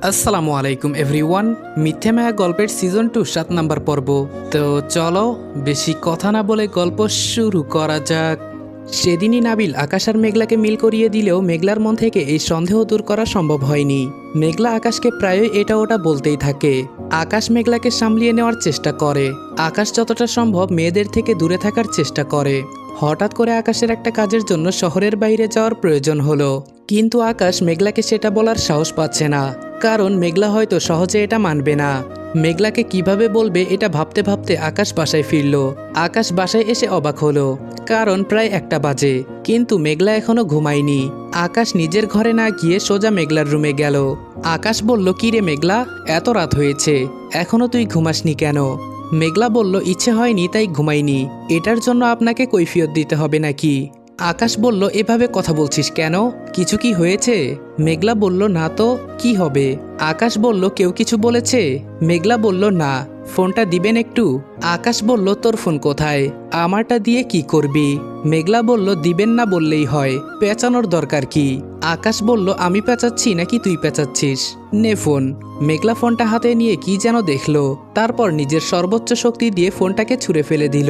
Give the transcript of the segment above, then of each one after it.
আসসালামু আলাইকুম এভরিওয়ান। মিথ্যে মায়া গল্পের সিজন 2 7 নাম্বার পর্ব। তো চলো বেশি কথা না বলে গল্প শুরু করা যাক। সেদিনই নাবিল আকাশ আর মেঘলাকে মিল করিয়ে দিলেও মেঘলার মন থেকে এই সন্দেহ দূর করা সম্ভব হয়নি। মেঘলা আকাশকে প্রায়ই এটা ওটা বলতেই থাকে। আকাশ মেঘলাকে সামলিয়ে নেওয়ার চেষ্টা করে। আকাশ যতটা সম্ভব মেয়েদের থেকে দূরে থাকার চেষ্টা করে। হঠাৎ করে আকাশের একটা কাজের জন্য শহরের বাইরে যাওয়ার প্রয়োজন হলো, কিন্তু আকাশ মেঘলাকে সেটা বলার সাহস পাচ্ছে না, কারণ মেঘলা হয়তো সহজে এটা মানবে না। মেঘলাকে কিভাবে বলবে এটা ভাবতে ভাবতে আকাশ বাসায় ফিরল। আকাশ বাসায় এসে অবাক হলো, কারণ প্রায় 1টা বাজে, কিন্তু মেঘলা এখনো ঘুমায়নি। আকাশ নিজের ঘরে না গিয়ে সোজা মেঘলার রুমে গেল। আকাশ বলল, কি রে মেঘলা, এত রাত হয়েছে, এখনো তুই ঘুমাসনি কেন? মেঘলা বলল, ইচ্ছে হয়নি তাই ঘুমাইনি। এটার জন্য আপনাকে কৈফিয়ত দিতে হবে নাকি? আকাশ বলল, এভাবে কথা বলছিস কেন? কিছু কি হয়েছে? মেঘলা বলল, না তো, কি হবে? আকাশ বলল, কেউ কিছু বলেছে? মেঘলা বলল, না। ফোনটা দিবেন একটু? আকাশ বলল, তোর ফোন কোথায়? আমারটা দিয়ে কি করবি? মেঘলা বলল, দিবেন না বললেই হয়, পেঁচানোর দরকার কি? আকাশ বলল, আমি পেঁচাচ্ছি নাকি তুই পেঁচাচ্ছিস? নে ফোন। মেঘলা ফোনটা হাতে নিয়ে কি যেন দেখলো, তারপর নিজের সর্বোচ্চ শক্তি দিয়ে ফোনটাকে ছুঁড়ে ফেলে দিল।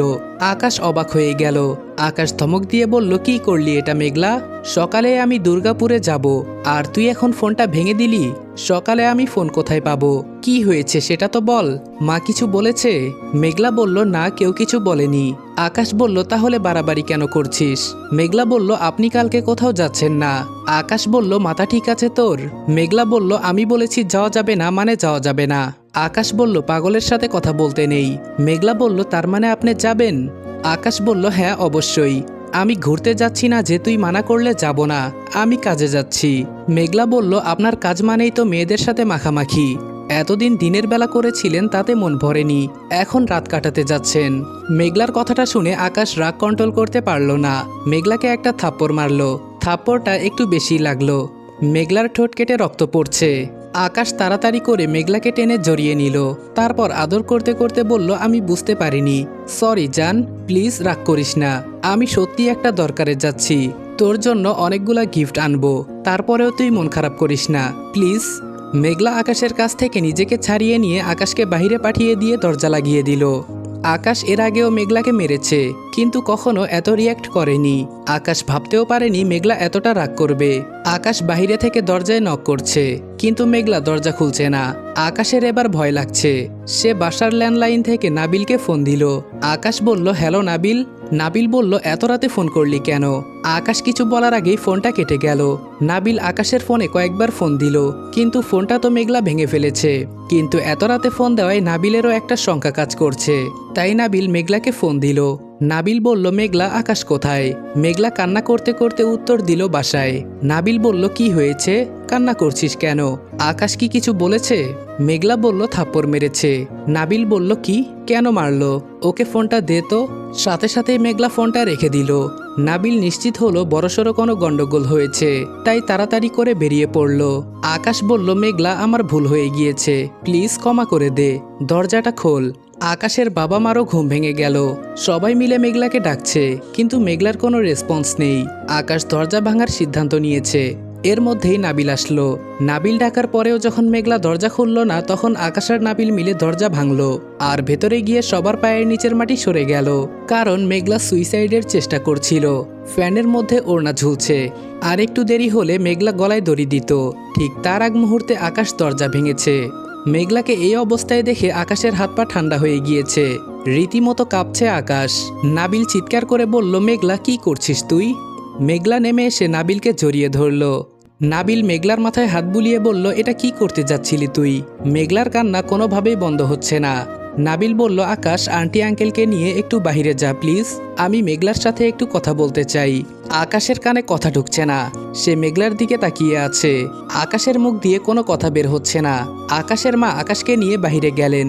আকাশ অবাক হয়ে গেল। আকাশ ধমক দিয়ে বলল, কি করলি এটা মেঘলা? সকালে আমি দুর্গাপুরে যাব, আর তুই এখন ফোনটা ভেঙে দিলি? সকালে আমি ফোন কোথায় পাবো? কি হয়েছে সেটা তো বল। মা কিছু বলেছে? মেঘলা বলল, না, কেউ কিছু বলেনি। আকাশ বলল, তাহলে বাড়াবাড়ি কেন করছিস? মেঘলা বলল, আপনি কালকে কোথাও যাচ্ছেন না। আকাশ বলল, মাথা ঠিক আছে তোর? মেঘলা বলল, আমি বলেছি যাওয়া যাবে না মানে যাওয়া যাবে না। আকাশ বলল, পাগলের সাথে কথা বলতে নেই। মেঘলা বলল, তার মানে আপনি যাবেন? আকাশ বলল, হ্যাঁ অবশ্যই। আমি ঘুরতে যাচ্ছি না যে তুই মানা করলে যাব না, আমি কাজে যাচ্ছি। মেঘলা বলল, আপনার কাজ মানেই তো মেয়েদের সাথে মাখামাখি। এতদিন দিনের বেলা করেছিলেন, তাতে মন ভরেনি, এখন রাত কাটাতে যাচ্ছেন। মেঘলার কথাটা শুনে আকাশ রাগ কন্ট্রোল করতে পারল না। মেঘলাকে একটা থাপ্পড় মারল। থাপ্পড়টা একটু বেশি লাগলো। মেঘলার ঠোঁট কেটে রক্ত পড়ছে। আকাশ তাড়াতাড়ি করে মেঘলাকে টেনে জড়িয়ে নিল। তারপর আদর করতে করতে বলল, আমি বুঝতে পারিনি, সরি জান, প্লিজ রাগ করিস না। আমি সত্যি একটা দরকারে যাচ্ছি, তোর জন্য অনেকগুলা গিফট আনবো, তারপরেও তুই মন খারাপ করিস না, প্লিজ। মেঘলা আকাশের কাছ থেকে নিজেকে ছাড়িয়ে নিয়ে আকাশকে বাইরে পাঠিয়ে দিয়ে দরজা লাগিয়ে দিল। আকাশ এর আগেও মেঘলাকে মেরেছে, কিন্তু কখনো এত রিয়্যাক্ট করেনি। আকাশ ভাবতেও পারেনি মেঘলা এতটা রাগ করবে। আকাশ বাইরে থেকে দরজায় নক করছে, কিন্তু মেঘলা দরজা খুলছে না। আকাশের এবার ভয় লাগছে। সে বাসার ল্যান্ডলাইন থেকে নাবিলকে ফোন দিল। আকাশ বলল, হ্যালো নাবিল। নাবিল বলল, এত রাতে ফোন করলি কেন? আকাশ কিছু বলার আগেই ফোনটা কেটে গেল। নাবিল আকাশের ফোনে কয়েকবার ফোন দিল, কিন্তু ফোনটা তো মেঘলা ভেঙে ফেলেছে। কিন্তু এত রাতে ফোন দেওয়ায় নাবিলেরও একটা শঙ্কা কাজ করছে, তাই নাবিল মেঘলাকে ফোন দিল। নাবিল বলল, মেঘলা, আকাশ কোথায়? মেঘলা কান্না করতে করতে উত্তর দিল, বাসায়। নাবিল বলল, কি হয়েছে, কান্না করছিস কেন? আকাশ কি কিছু বলেছে? মেঘলা বলল, থাপ্পড় মেরেছে। নাবিল বলল, কি, কেন মারলো? ওকে ফোনটা দে তো। সাথে সাথে মেঘলা ফোনটা রেখে দিল। নাবিল নিশ্চিত হলো বড়সড় কোনো গন্ডগোল হয়েছে, তাই তাড়াতাড়ি করে বেরিয়ে পড়ল। আকাশ বলল, মেঘলা, আমার ভুল হয়ে গিয়েছে, প্লিজ ক্ষমা করে দে, দরজাটা খোল। আকাশের বাবা মারও ঘুম ভেঙে গেল। সবাই মিলে মেঘলাকে ডাকছে, কিন্তু মেঘলার কোনো রেসপন্স নেই। আকাশ দরজা ভাঙার সিদ্ধান্ত নিয়েছে। এর মধ্যেই নাবিল আসলো। নাবিল ডাকার পরেও যখন মেঘলা দরজা খুলল না, তখন আকাশ আর নাবিল মিলে দরজা ভাঙলো, আর ভেতরে গিয়ে সবার পায়ের নিচের মাটি সরে গেল, কারণ মেঘলা সুইসাইডের চেষ্টা করছিল। ফ্যানের মধ্যে ওড়না ঝুলছে। আর একটু দেরি হলে মেঘলা গলায় দড়ি দিত। ঠিক তার আগ মুহূর্তে আকাশ দরজা ভেঙেছে। মেঘলাকে এই অবস্থায় দেখে আকাশের হাত পা ঠান্ডা হয়ে গিয়েছে, রীতিমতো কাঁপছে আকাশ। নাবিল চিৎকার করে বলল, মেঘলা, কি করছিস তুই? মেঘলা নেমে এসে নাবিলকে জড়িয়ে ধরল। নাবিল মেঘলার মাথায় হাত বুলিয়ে বলল, এটা কি করতে যাচ্ছিলি তুই? মেঘলার কান্না কোনোভাবেই বন্ধ হচ্ছে না। নাবিল বলল, আকাশ, আন্টি আঙ্কেলকে নিয়ে একটু বাইরে যা প্লিজ, আমি মেঘলার সাথে একটু কথা বলতে চাই। আকাশের কানে কথা ঢুকছে না। সে মেঘলার দিকে তাকিয়ে আছে। আকাশের মুখ দিয়ে কোনো কথা বের হচ্ছে না। আকাশের মা আকাশকে নিয়ে বাইরে গেলেন।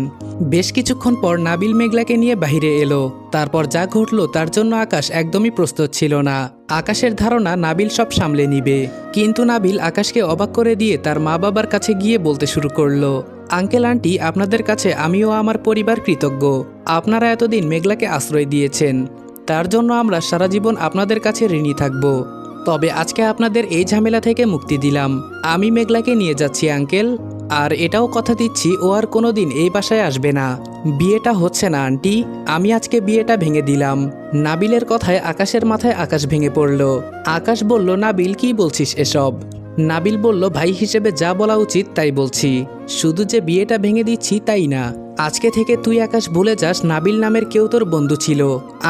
বেশ কিছুক্ষণ পর নাবিল মেঘলাকে নিয়ে বাইরে এলো। তারপর যা ঘটল তার জন্য আকাশ একদমই প্রস্তুত ছিল না। আকাশের ধারণা নাবিল সব সামলে নিবে, কিন্তু নাবিল আকাশকে অবাক করে দিয়ে তার মা বাবার কাছে গিয়ে বলতে শুরু করলো, আঙ্কেল আন্টি, আপনাদের কাছে আমিও আমার পরিবার কৃতজ্ঞ। আপনারা এতদিন মেঘলাকে আশ্রয় দিয়েছেন, তার জন্য আমরা সারা জীবন আপনাদের কাছে ঋণী থাকব। তবে আজকে আপনাদের এই ঝামেলা থেকে মুক্তি দিলাম। আমি মেঘলাকে নিয়ে যাচ্ছি আঙ্কেল। আর এটাও কথা দিচ্ছি ও আর কোনোদিন এই বাসায় আসবে না। বিয়েটা হচ্ছে না আন্টি, আমি আজকে বিয়েটা ভেঙে দিলাম। নাবিলের কথায় আকাশের মাথায় আকাশ ভেঙে পড়ল। আকাশ বলল, নাবিল কি বলছিস এসব? নাবিল বলল, ভাই হিসেবে যা বলা উচিত তাই বলছি। শুধু যে বিয়েটা ভেঙে দিচ্ছি তাই না, আজকে থেকে তুই আকাশ ভুলে যাস নাবিল নামের কেউ তোর বন্ধু ছিল।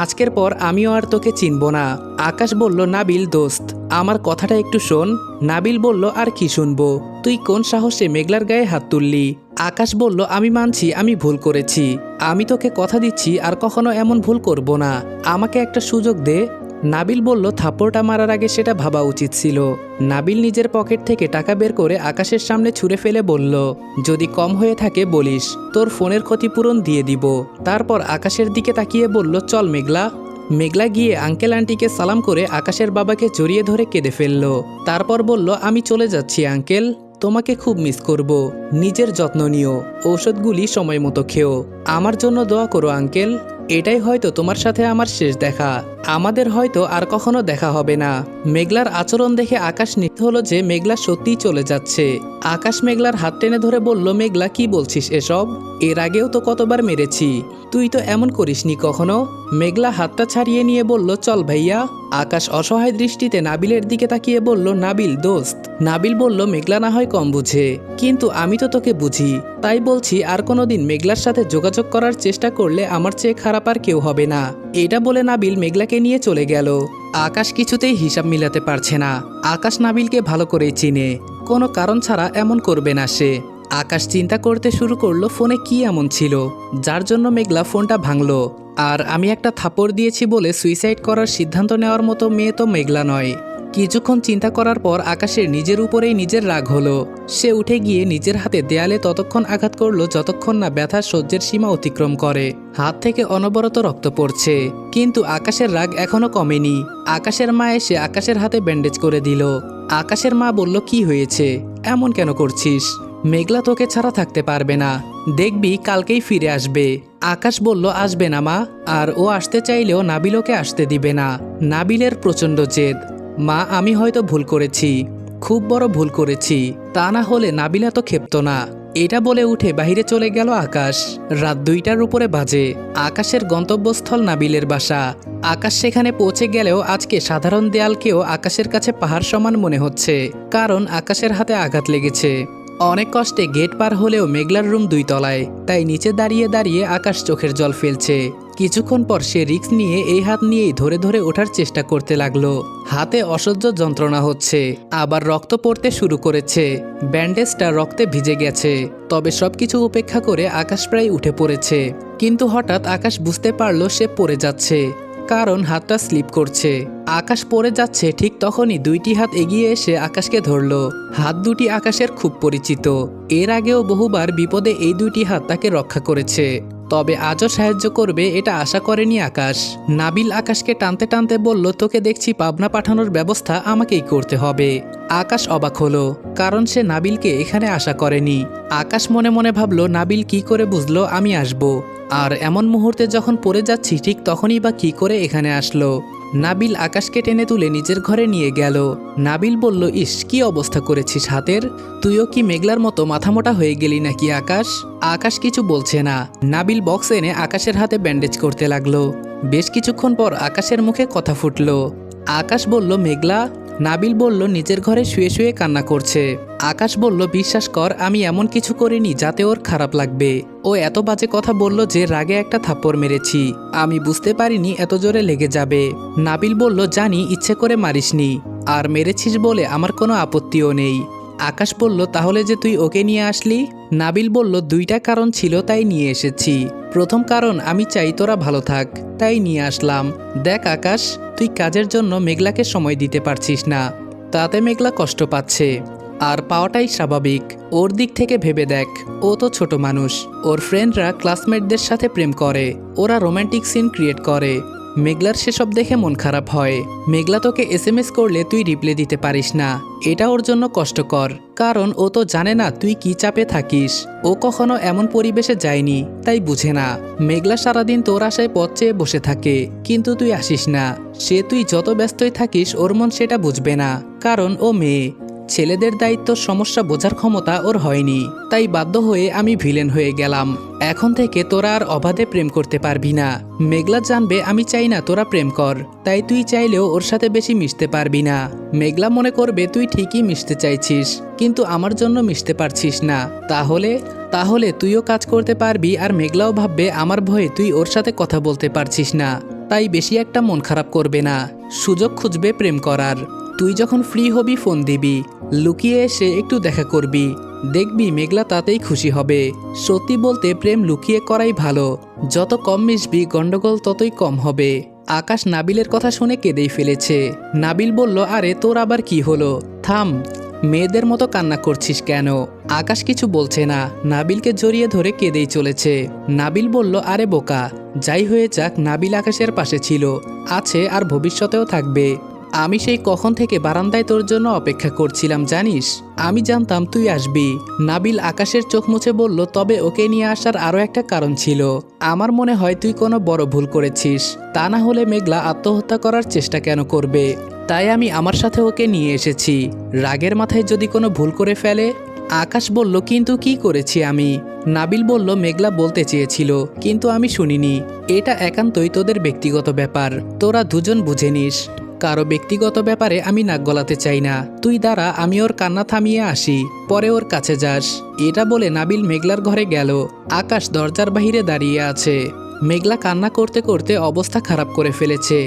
আজকের পর আমিও আর তোকে চিনব না। আকাশ বলল, নাবিল দোস্ত, আমার কথাটা একটু শোন। নাবিল বলল, আর কি শুনবো? তুই কোন সাহসে মেঘলার গায়ে হাত তুললি? আকাশ বলল, আমি মানছি আমি ভুল করেছি। আমি তোকে কথা দিচ্ছি আর কখনো এমন ভুল করব না। আমাকে একটা সুযোগ দে। নাবিল বলল, থাপ্পড়টা মারার আগে সেটা ভাবা উচিত ছিল। নাবিল নিজের পকেট থেকে টাকা বের করে আকাশের সামনে ছুঁড়ে ফেলে বলল, যদি কম হয়ে থাকে বলিস, তোর ফোনের ক্ষতিপূরণ দিয়ে দিব। তারপর আকাশের দিকে তাকিয়ে বলল, চল মেঘলা। মেঘলা গিয়ে আঙ্কেল আন্টিকে সালাম করে আকাশের বাবাকে জড়িয়ে ধরে কেঁদে ফেলল। তারপর বলল, আমি চলে যাচ্ছি আঙ্কেল, তোমাকে খুব মিস করব। নিজের যত্ন নিও, ঔষধগুলি সময় মতো খেও। আমার জন্য দোয়া করো আঙ্কেল। এটাই হয়তো তোমার সাথে আমার শেষ দেখা। আমাদের হয়তো আর কখনো দেখা হবে না। মেঘলার আচরণ দেখে আকাশ নিশ্চিত হলো যে মেঘলা সত্যিই চলে যাচ্ছে। আকাশ মেঘলার হাত টেনে ধরে বলল, মেঘলা কি বলছিস এসব? এর আগেও তো কতবার মেরেছি, তুই তো এমন করিসনি কখনো। মেঘলা হাতটা ছাড়িয়ে নিয়ে বলল, চল ভাইয়া। আকাশ অসহায় দৃষ্টিতে নাবিলের দিকে তাকিয়ে বলল, নাবিল দোস্ত। নাবিল বলল, মেঘলা না হয় কম বুঝে, কিন্তু আমি তো তোকে বুঝি। তাই বলছি আর কোনোদিন মেঘলার সাথে যোগাযোগ করার চেষ্টা করলে আমার চেয়ে খারাপ আর কেউ হবে না। এটা বলে নাবিল মেঘলাকে নিয়ে চলে গেল। আকাশ কিছুতেই হিসাব মিলাতে পারছে না। আকাশ নাবিলকে ভালো করেই চিনে, কোনো কারণ ছাড়া এমন করবে না সে। আকাশ চিন্তা করতে শুরু করলো ফোনে কি এমন ছিল যার জন্য মেঘলা ফোনটা ভাঙলো। আর আমি একটা থাপ্পড় দিয়েছি বলে সুইসাইড করার সিদ্ধান্ত নেওয়ার মতো মেয়ে তো মেঘলা নয়। কিছুক্ষণ চিন্তা করার পর আকাশের নিজের উপরেই নিজের রাগ হলো। সে উঠে গিয়ে নিজের হাতে দেয়ালে ততক্ষণ আঘাত করলো যতক্ষণ না ব্যথা সহ্যের সীমা অতিক্রম করে। হাত থেকে অনবরত রক্ত পড়ছে, কিন্তু আকাশের রাগ এখনো কমেনি। আকাশের মা এসে আকাশের হাতে ব্যান্ডেজ করে দিল। আকাশের মা বলল, কি হয়েছে, এমন কেন করছিস? মেঘলা তোকে ছাড়া থাকতে পারবে না, দেখবি কালকেই ফিরে আসবে। আকাশ বলল, আসবে না মা, আর ও আসতে চাইলেও নাবিল ওকে আসতে দিবে না। নাবিলের প্রচণ্ড জেদ। মা, আমি হয়তো ভুল করেছি, খুব বড় ভুল করেছি, তা না হলে নাবিলা তো ক্ষেপ্ত না। এটা বলে উঠে বাইরে চলে গেল আকাশ। রাত 2টার উপরে বাজে। আকাশের গন্তব্যস্থল নাবিলের বাসা। আকাশ সেখানে পৌঁছে গেলেও আজকে সাধারণ দেয়ালকেও আকাশের কাছে পাহাড় সমান মনে হচ্ছে, কারণ আকাশের হাতে আঘাত লেগেছে। অনেক কষ্টে গেট পার হলেও মেঘলার রুম 2 তলায়, তাই নিচে দাঁড়িয়ে দাঁড়িয়ে আকাশ চোখের জল ফেলছে। কিছুক্ষণ পর সে রিস্ক নিয়ে এই হাত নিয়েই ধরে ধরে ওঠার চেষ্টা করতে লাগলো। হাতে অসহ্য যন্ত্রণা হচ্ছে, আবার রক্ত পড়তে শুরু করেছে। ব্যান্ডেজটা রক্তে ভিজে গেছে। তবে সবকিছু উপেক্ষা করে আকাশ প্রায় উঠে পড়েছে। কিন্তু হঠাৎ আকাশ বুঝতে পারল সে পড়ে যাচ্ছে, কারণ হাতটা স্লিপ করছে। আকাশ পড়ে যাচ্ছে ঠিক তখনই 2টি হাত এগিয়ে এসে আকাশকে ধরল। হাত দুটি আকাশের খুব পরিচিত। এর আগেও বহুবার বিপদে এই 2টি হাত তাকে রক্ষা করেছে, তবে আজও সাহায্য করবে এটা আশা করেনি আকাশ। নাবিল আকাশকে টানতে টানতে বলল, তোকে দেখছি পাবনা পাঠানোর ব্যবস্থা আমাকেই করতে হবে। আকাশ অবাক হলো, কারণ সে নাবিলকে এখানে আশা করেনি। আকাশ মনে মনে ভাবল, নাবিল কি করে বুঝলো আমি আসব, আর এমন মুহূর্তে যখন পড়ে যাচ্ছি ঠিক তখনই বা কি করে এখানে আসলো। নাবিল আকাশকে টেনে তুলে নিজের ঘরে নিয়ে গেল। নাবিল বলল, ইস কি অবস্থা করেছিস হাতের, তুইও কি মেঘলার মতো মাথামোটা হয়ে গেলি নাকি আকাশ? আকাশ কিছু বলছে না। নাবিল বক্স এনে আকাশের হাতে ব্যান্ডেজ করতে লাগলো। বেশ কিছুক্ষণ পর আকাশের মুখে কথা ফুটলো। আকাশ বলল, মেঘলা। নাবিল বলল, নিজের ঘরে শুয়ে শুয়ে কান্না করছে। আকাশ বলল, বিশ্বাস কর আমি এমন কিছু করিনি যাতে ওর খারাপ লাগবে। ও এত বাজে কথা বলল যে রাগে একটা থাপ্পড় মেরেছি, আমি বুঝতে পারিনি এত জোরে লেগে যাবে। নাবিল বলল, জানি ইচ্ছে করে মারিসনি, আর মেরেছিস বলে আমার কোনো আপত্তিও নেই। আকাশ বলল, তাহলে যে তুই ওকে নিয়ে আসলি? নাবিল বলল, 2টা কারণ ছিল তাই নিয়ে এসেছি। প্রথম কারণ আমি চাই তোরা ভালো থাক, তাই নিয়ে আসলাম। দেখ আকাশ, তুই কাজের জন্য মেঘলাকে সময় দিতে পারছিস না, তাতে মেঘলা কষ্ট পাচ্ছে, আর পাওয়াটাই স্বাভাবিক। ওর দিক থেকে ভেবে দেখ, ও তো ছোট মানুষ, ওর ফ্রেন্ডরা ক্লাসমেটদের সাথে প্রেম করে, ওরা রোম্যান্টিক সিন ক্রিয়েট করে। মেঘলার সেসব দেখে মন খারাপ হয়। মেঘলা তোকে SMS করলে তুই রিপ্লাই দিতে পারিস না, এটা ওর জন্য কষ্টকর, কারণ ও তো জানে না তুই কি চাপে থাকিস। ও কখনো এমন পরিবেশে যায়নি, তাই বুঝে না। মেঘলা সারাদিন তোর আশায় পথ চেয়ে বসে থাকে, কিন্তু তুই আসিস না। সে তুই যত ব্যস্তই থাকিস ওর মন সেটা বুঝবে না, কারণ ও মেয়ে। ছেলেদের দায়িত্ব সমস্যা বোঝার ক্ষমতা ওর হয়নি, তাই বাধ্য হয়ে আমি ভিলেন হয়ে গেলাম। এখন থেকে তোরা আর অবাধে প্রেম করতে পারবি না। মেঘলা জানবে আমি চাই না তোরা প্রেম কর, তাই তুই চাইলেও ওর সাথে বেশি মিশতে পারবি না। মেঘলা মনে করবে তুই ঠিকই মিশতে চাইছিস, কিন্তু আমার জন্য মিশতে পারছিস না। তাহলে তুইও কাজ করতে পারবি, আর মেঘলাও ভাববে আমার ভয়ে তুই ওর সাথে কথা বলতে পারছিস না। তাই বেশি একটা মন খারাপ করবে না, সুযোগ খুঁজবে প্রেম করার। তুই যখন ফ্রি হবি ফোন দিবি, লুকিয়ে এসে একটু দেখা করবি, দেখবি মেঘলা তাতেই খুশি হবে। সত্যি বলতে প্রেম লুকিয়ে করাই ভালো, যত কম মিশবি গন্ডগোল ততই কম হবে। আকাশ নাবিলের কথা শুনে কেঁদেই ফেলেছে। নাবিল বলল, আরে তোর আবার কি হলো? থাম, মেয়েদের মতো কান্না করছিস কেন? আকাশ কিছু বলছে না, নাবিলকে জড়িয়ে ধরে কেঁদেই চলেছে। নাবিল বলল, আরে বোকা, যাই হয়ে যাক নাবিল আকাশের পাশে ছিল, আছে, আর ভবিষ্যতেও থাকবে। আমি সেই কখন থেকে বারান্দায় তোর জন্য অপেক্ষা করছিলাম জানিস? আমি জানতাম তুই আসবি। নাবিল আকাশের চোখ মুছে বলল, তবে ওকে নিয়ে আসার আরও একটা কারণ ছিল। আমার মনে হয় তুই কোনো বড় ভুল করেছিস, তা না হলে মেঘলা আত্মহত্যা করার চেষ্টা কেন করবে? তাই আমি আমার সাথে ওকে নিয়ে এসেছি। রাগের মাথায় যদি কোনো ভুল করে ফেলে। আকাশ বলল, কিন্তু কি করেছি আমি? নাবিল বলল, মেঘলা বলতে চেয়েছিল, কিন্তু আমি শুনিনি। এটা একান্তই তোদের ব্যক্তিগত ব্যাপার, তোরা দুজন বুঝে নিস। কারো ব্যক্তিগত ব্যাপারে আমি নাক গলাতে চাই না। তুই দাঁড়া, আমি ওর কান্না থামিয়ে আসি, পরে ওর কাছে যাস। এটা বলে নাবিল মেঘলার ঘরে গেল। আকাশ দরজার বাহিরে দাঁড়িয়ে আছে। মেঘলা কান্না করতে করতে অবস্থা খারাপ করে ফেলেছে।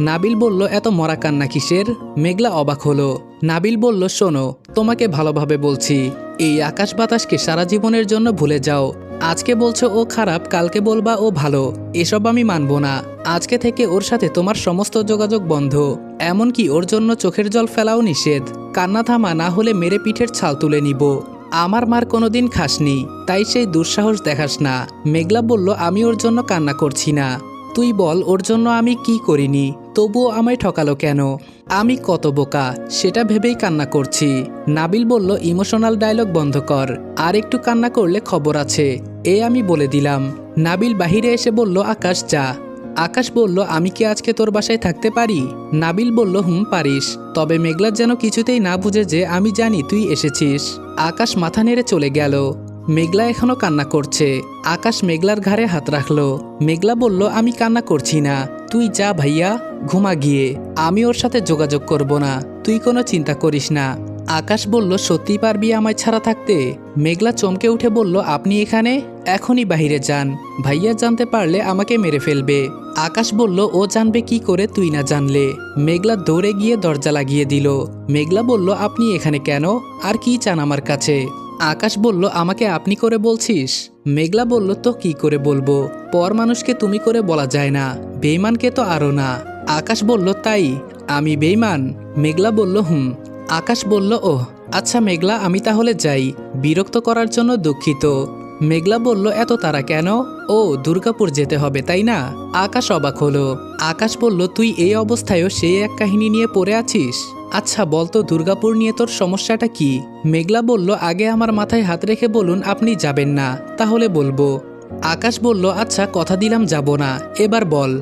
নাবিল বলল, এত মরা কান্না কিসের? মেঘলা অবাক হলো। নাবিল বলল, শোনো, তোমাকে ভালোভাবে বলছি, এই আকাশ বাতাসকে সারা জীবনের জন্য ভুলে যাও। আজকে বলছো ও খারাপ, কালকে বলবা ও ভালো, এসব আমি মানব না। আজকে থেকে ওর সাথে তোমার সমস্ত যোগাযোগ বন্ধ, এমনকি ওর জন্য চোখের জল ফেলাও নিষেধ। কান্না থামা, না হলে মেরে পিঠের ছাল তুলে নিব। আমার মার কোনোদিন খাসনি, তাই সেই দুঃসাহস দেখাস না। মেঘলা বলল, আমি ওর জন্য কান্না করছি না। তুই বল, ওর জন্য আমি কি করিনি, তবুও আমায় ঠকালো কেন? আমি কত বোকা সেটা ভেবেই কান্না করছি। নাবিল বলল, ইমোশনাল ডায়লগ বন্ধ কর, আর একটু কান্না করলে খবর আছে, এ আমি বলে দিলাম। নাবিল বাহিরে এসে বলল, আকাশ যা। আকাশ বলল, আমি কি আজকে তোর বাসায় থাকতে পারি? নাবিল বলল, পারিস, তবে মেঘলা যেন কিছুতেই না বুঝে যে আমি জানি তুই এসেছিস। আকাশ মাথা নেড়ে চলে গেল। মেঘলা এখনো কান্না করছে। আকাশ মেঘলার ঘাড়ে হাত রাখলো। মেঘলা বলল, আমি কান্না করছি না, তুই যা ভাইয়া, ঘুমা গিয়ে, আমি ওর সাথে যোগাযোগ করব না, তুই কোনো চিন্তা করিস না। আকাশ বলল, সত্যি পারবি আমায় ছাড়া থাকতে? মেঘলা চমকে উঠে বলল, আপনি এখানে? এখনই বাহিরে যান, ভাইয়া জানতে পারলে আমাকে মেরে ফেলবে। আকাশ বলল, ও জানবে কি করে তুই না জানলে? মেঘলা দৌড়ে গিয়ে দরজা লাগিয়ে দিল। মেঘলা বলল, আপনি এখানে কেন, আর কি চান আমার কাছে? আকাশ বলল, আমাকে আপনি করে বলছিস? মেঘলা বলল, তো কি করে বলবো, পর মানুষকে তুমি করে বলা যায় না, বেঈমানকে তো আরও না। আকাশ বলল, তাই আমি বেঈমান? মেঘলা বলল, আকাশ বলল, ওহ আচ্ছা মেঘলা, আমি তাহলে যাই, বিরক্ত করার জন্য দুঃখিত। মেঘলা বলল, এত তাড়া কেন? ও দুর্গাপুর যেতে হবে তাই না? আকাশ অবাক হলো। আকাশ বলল, তুই এই অবস্থায়ও সেই এক কাহিনী নিয়ে পড়ে আছিস? আচ্ছা বলতো, দুর্গাপুর নিয়ে তোর সমস্যাটা কি? মেঘলা বলল, আগে আমার মাথায় হাত রেখে বলুন আপনি যাবেন না, তাহলে বলবো। আকাশ বলল, আচ্ছা কথা দিলাম যাব না, এবার বল